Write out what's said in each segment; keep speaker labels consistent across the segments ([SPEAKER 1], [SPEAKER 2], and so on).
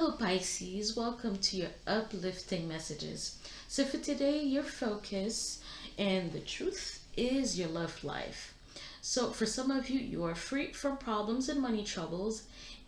[SPEAKER 1] Hello, Pisces. Welcome to your uplifting messages. So, for today, your focus and the truth is your love life. So, for some of you, you are free from problems and money troubles.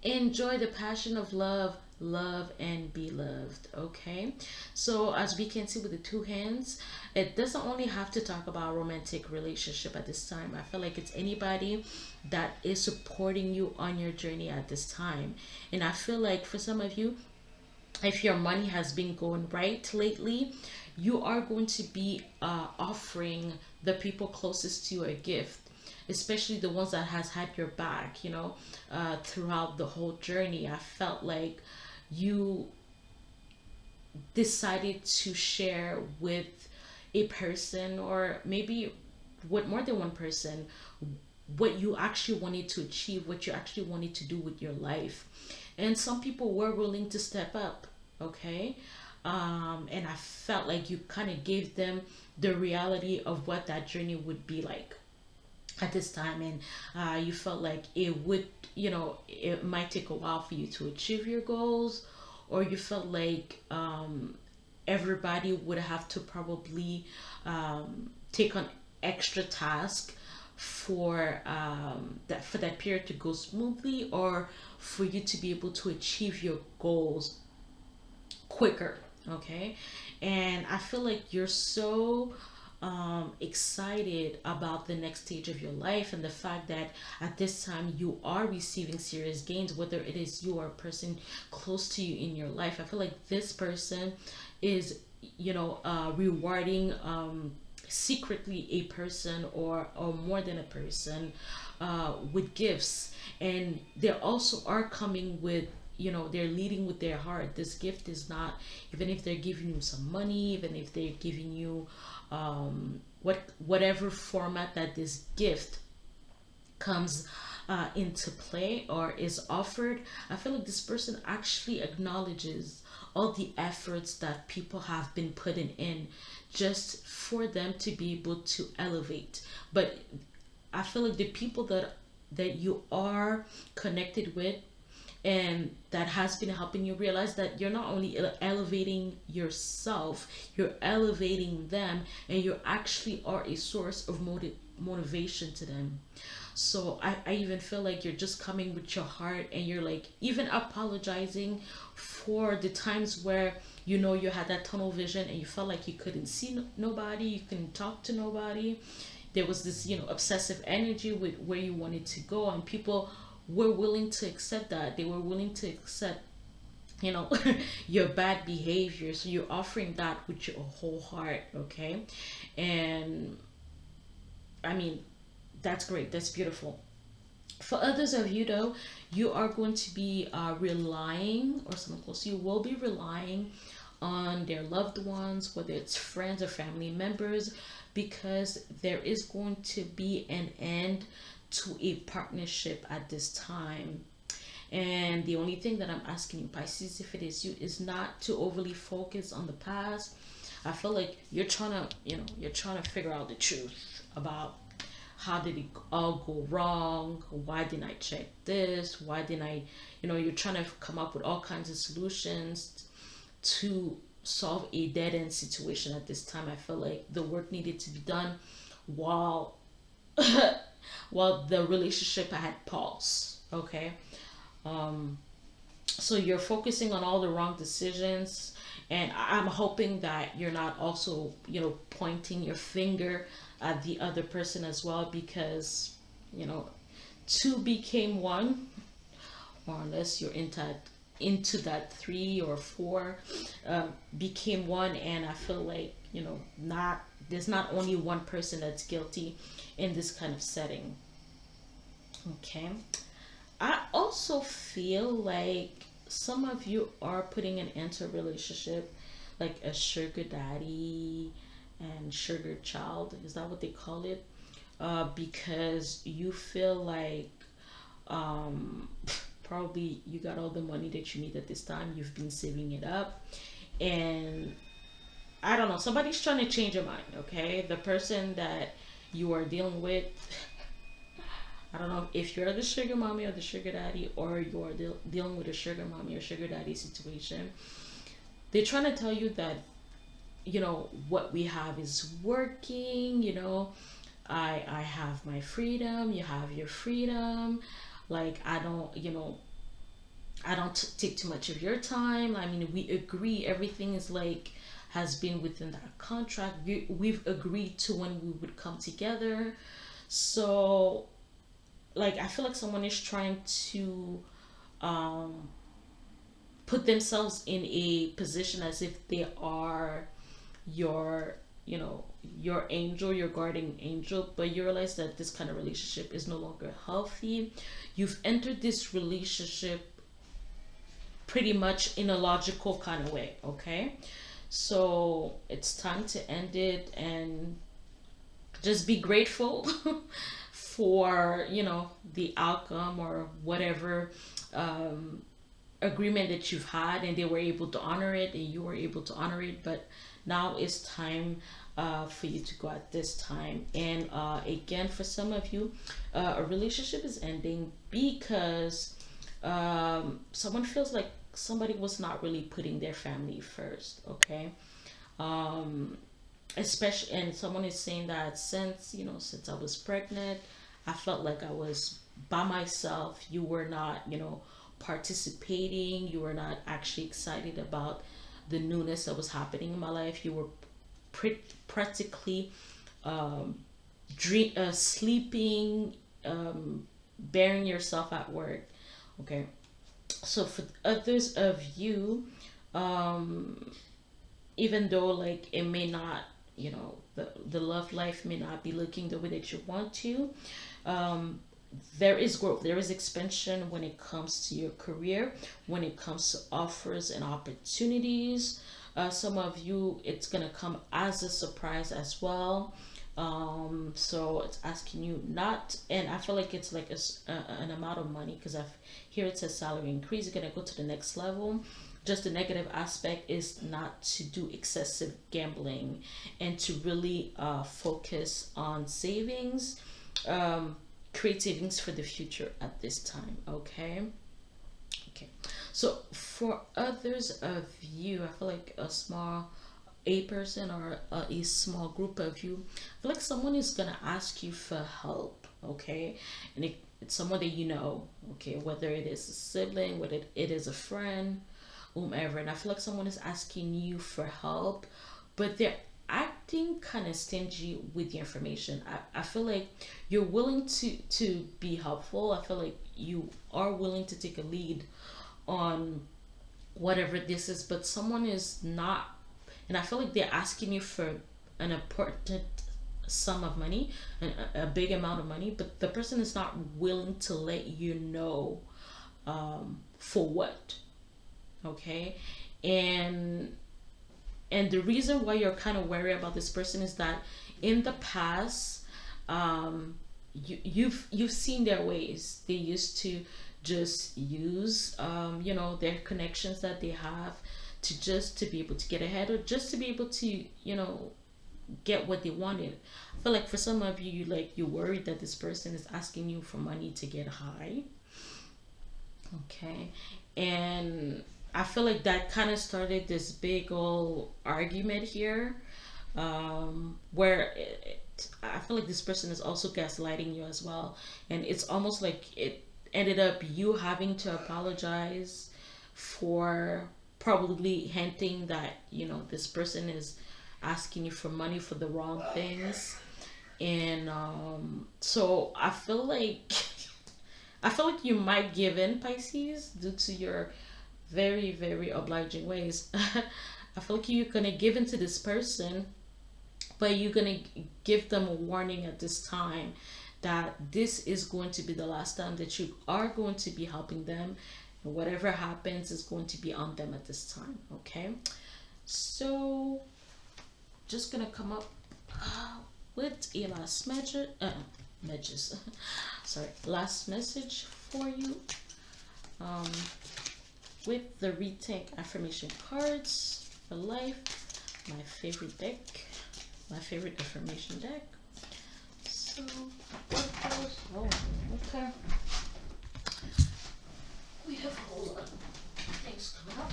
[SPEAKER 1] Enjoy the passion of love, love, and be loved. Okay, so as we can see with the two hands, it doesn't only have to talk about romantic relationship at this time. I feel like it's anybody that is supporting you on your journey at this time. And I feel like for some of you, if your money has been going right lately, you are going to be offering the people closest to you a gift, especially the ones that has had your back, throughout the whole journey. I felt like you decided to share with a person, or maybe with more than one person, what you actually wanted to achieve, what you actually wanted to do with your life. And some people were willing to step up, okay? And I felt like you kind of gave them the reality of what that journey would be like at this time. And you felt like it would, it might take a while for you to achieve your goals, or you felt like everybody would have to probably take on extra task for that period to go smoothly, or for you to be able to achieve your goals quicker. Okay, and I feel like you're so excited about the next stage of your life, and the fact that at this time you are receiving serious gains, whether it is you or a person close to you in your life. I feel like this person is, rewarding secretly a person, or more than a person, with gifts. And they also are coming with, they're leading with their heart. This gift is not, even if they're giving you some money, even if they're giving you whatever format that this gift comes into play or is offered. I feel like this person actually acknowledges all the efforts that people have been putting in just for them to be able to elevate. But I feel like the people that you are connected with, and that has been helping you realize that you're not only elevating yourself, you're elevating them, and you actually are a source of motivation to them. So I even feel like you're just coming with your heart, and you're like even apologizing for the times where you had that tunnel vision and you felt like you couldn't see nobody, you couldn't talk to nobody. There was this obsessive energy with where you wanted to go, and people were willing to accept that. They were willing to accept, you know your bad behavior. So you're offering that with your whole heart, okay? And I mean, that's great, that's beautiful. For others of you, though, you are going to be relying, or someone close to you will be relying on their loved ones, whether it's friends or family members, because there is going to be an end to a partnership at this time. And the only thing that I'm asking you, Pisces, if it is you, is not to overly focus on the past. I feel like you're trying to figure out the truth about how did it all go wrong? Why didn't I check this? Why didn't I, you're trying to come up with all kinds of solutions to solve a dead end situation at this time. I feel like the work needed to be done while while the relationship had paused. Okay. So you're focusing on all the wrong decisions, and I'm hoping that you're not also pointing your finger at the other person as well, because you know two became one, or unless you're into that three or four, became one. And I feel like not there's not only one person that's guilty in this kind of setting. Okay, I also feel like some of you are putting an end to a relationship, like a sugar daddy and sugar child. Is that what they call it? Because you feel like um, probably you got all the money that you need at this time. You've been saving it up, and I don't know. Somebody's trying to change your mind. Okay, the person that you are dealing with, I don't know if you're the sugar mommy or the sugar daddy, or you're dealing with a sugar mommy or sugar daddy situation. They're trying to tell you that, what we have is working. I have my freedom, you have your freedom. Like, I don't take too much of your time. I mean, we agree everything is like has been within that contract. We've agreed to when we would come together. So, like, I feel like someone is trying to um, put themselves in a position as if they are your your angel, your guardian angel, but you realize that this kind of relationship is no longer healthy. You've entered this relationship pretty much in a logical kind of way, okay? So it's time to end it and just be grateful for the outcome or whatever um, agreement that you've had, and they were able to honor it and you were able to honor it. But now it's time for you to go at this time. And again, for some of you, a relationship is ending because someone feels like somebody was not really putting their family first, okay? um, Especially, and someone is saying that since I was pregnant, I felt like I was by myself. You were not participating. You were not actually excited about the newness that was happening in my life. You were practically um, sleeping, burying yourself at work. Okay, so for others of you, um, even though like it may not, the love life may not be looking the way that you want to, um, there is growth, there is expansion when it comes to your career, when it comes to offers and opportunities. Some of you, it's gonna come as a surprise as well. So it's asking you not, and I feel like it's like an amount of money, because I've here it says salary increase. You're gonna go to the next level. Just the negative aspect is not to do excessive gambling and to really focus on savings. Um, Create savings for the future at this time. Okay. Okay. So for others of you, I feel like a person or a small group of you, I feel like someone is gonna ask you for help. Okay, and it's someone that you know. Okay, whether it is a sibling, whether it is a friend, whomever. And I feel like someone is asking you for help, but they're acting kind of stingy with the information. I feel like you're willing to be helpful. I feel like you are willing to take a lead on whatever this is, but someone is not. And I feel like they're asking you for an important sum of money, a big amount of money, but the person is not willing to let you know for what. Okay, and the reason why you're kind of wary about this person is that in the past, you've seen their ways. They used to just use their connections that they have to be able to get ahead, or just to be able to get what they wanted. I feel like for some of you, you worried that this person is asking you for money to get high. Okay, and I feel like that kind of started this big old argument here, where I feel like this person is also gaslighting you as well, and it's almost like it ended up you having to apologize for probably hinting that this person is asking you for money for the wrong things. And so I feel like you might give in, Pisces, due to your very, very obliging ways. I feel like you're gonna give in to this person, but you're gonna give them a warning at this time that this is going to be the last time that you are going to be helping them. And whatever happens is going to be on them at this time. Okay. So just gonna come up with a last message. Messages. Sorry, last message for you. Um, with the Rethink affirmation cards for life, my favorite deck, my favorite affirmation deck. So So, what goes? Oh, okay. We have a whole lot of things coming up.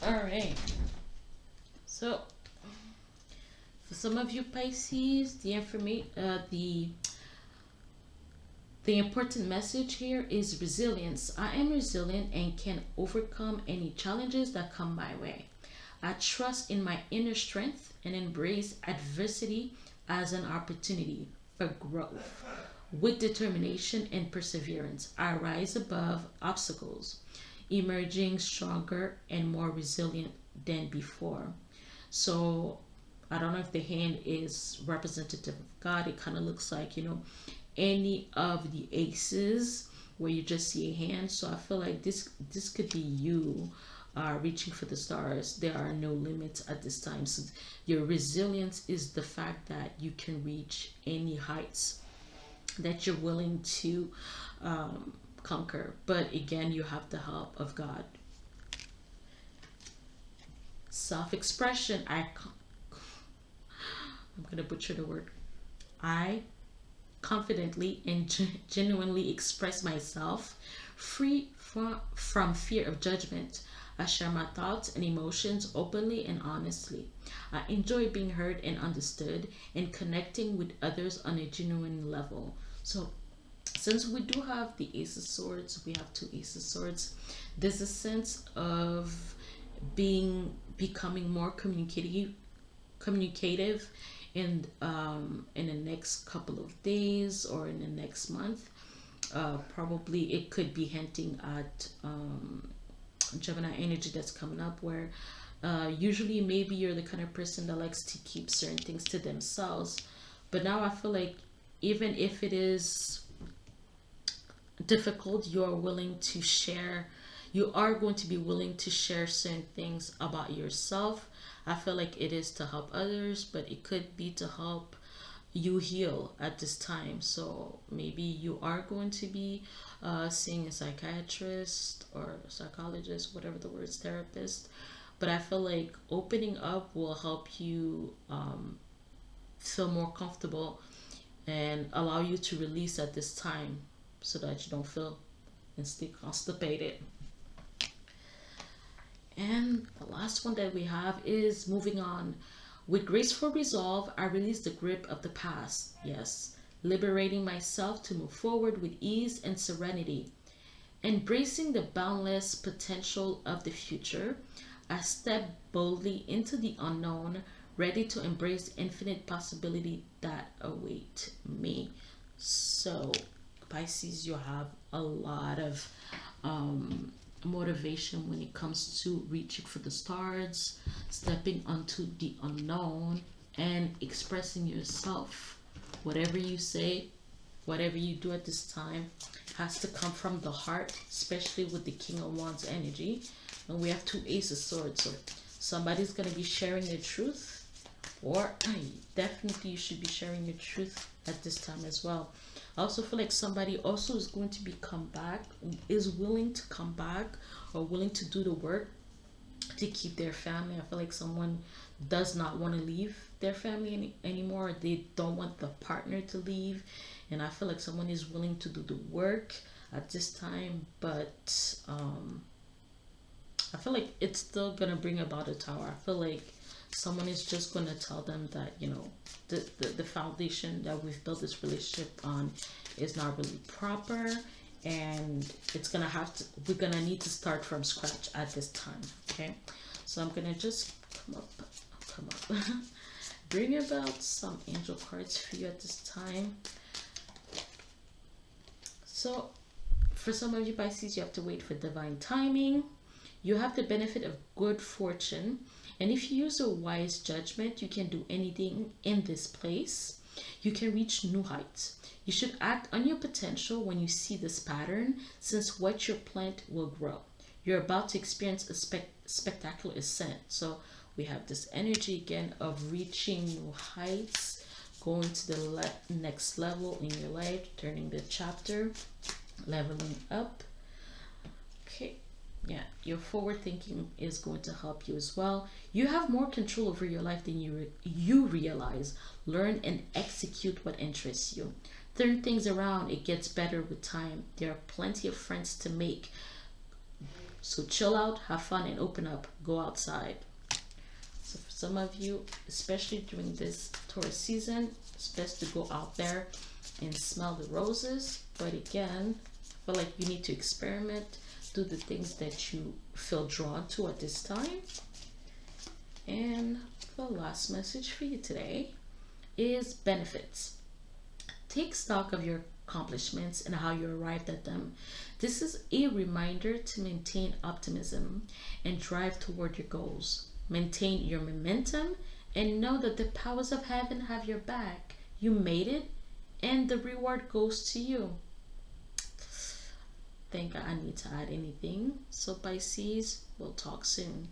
[SPEAKER 1] Alright. So, for some of you Pisces, the important message here is resilience. I am resilient and can overcome any challenges that come my way. I trust in my inner strength and embrace adversity as an opportunity for growth. With determination and perseverance, I rise above obstacles, emerging stronger and more resilient than before. So, I don't know if the hand is representative of God. It kind of looks like, any of the aces where you just see a hand. So I feel like this could be you reaching for the stars. There are no limits at this time. So your resilience is the fact that you can reach any heights that you're willing to conquer. But again, you have the help of God. Self-expression. I'm gonna butcher the word. I confidently and genuinely express myself, free from fear of judgment. I share my thoughts and emotions openly and honestly. I enjoy being heard and understood and connecting with others on a genuine level. So, since we do have the Ace of Swords, we have two Ace of Swords, there's a sense of becoming more communicative in the next couple of days or in the next month. Probably it could be hinting at Gemini energy that's coming up, where usually maybe you're the kind of person that likes to keep certain things to themselves, but now I feel like even if it is difficult, you are going to be willing to share certain things about yourself. I feel like it is to help others, but it could be to help you heal at this time. So maybe you are going to be seeing a psychiatrist or psychologist, whatever the word is, therapist. But I feel like opening up will help you feel more comfortable and allow you to release at this time so that you don't feel and stay constipated. And the last one that we have is moving on. With graceful resolve, I release the grip of the past. Yes, liberating myself to move forward with ease and serenity. Embracing the boundless potential of the future, I step boldly into the unknown, ready to embrace infinite possibility that await me. So, Pisces, you have a lot of motivation when it comes to reaching for the stars, stepping onto the unknown, and expressing yourself. Whatever you say, whatever you do at this time has to come from the heart, especially with the King of Wands energy. And we have two Ace of Swords, so somebody's going to be sharing their truth, or definitely you should be sharing your truth at this time as well. I also feel like somebody also is going to be come back, is willing to come back or willing to do the work to keep their family. I feel like someone does not want to leave their family anymore. They don't want the partner to leave. And I feel like someone is willing to do the work at this time, but I feel like it's still gonna bring about a tower. I feel like someone is just gonna tell them that, the foundation that we've built this relationship on is not really proper, and we're gonna need to start from scratch at this time. Okay, so I'm gonna just come up bring about some angel cards for you at this time. So for some of you Pisces, you have to wait for divine timing. You have the benefit of good fortune, and if you use a wise judgment, you can do anything in this place. You can reach new heights. You should act on your potential when you see this pattern, since what you plant will grow. You're about to experience a spectacular ascent. So we have this energy again of reaching new heights, going to the next level in your life, turning the chapter, leveling up. Okay, yeah. Your forward thinking is going to help you as well. You have more control over your life than you realize. Learn and execute what interests you. Turn things around. It gets better with time. There are plenty of friends to make. So chill out, have fun, and open up. Go outside. So for some of you, especially during this Taurus season, it's best to go out there and smell the roses. But again, I feel like you need to experiment, do the things that you feel drawn to at this time. And the last message for you today is benefits. Take stock of your accomplishments and how you arrived at them. This is a reminder to maintain optimism and drive toward your goals. Maintain your momentum and know that the powers of heaven have your back. You made it, and the reward goes to you. Think I need to add anything. So Pisces, we'll talk soon.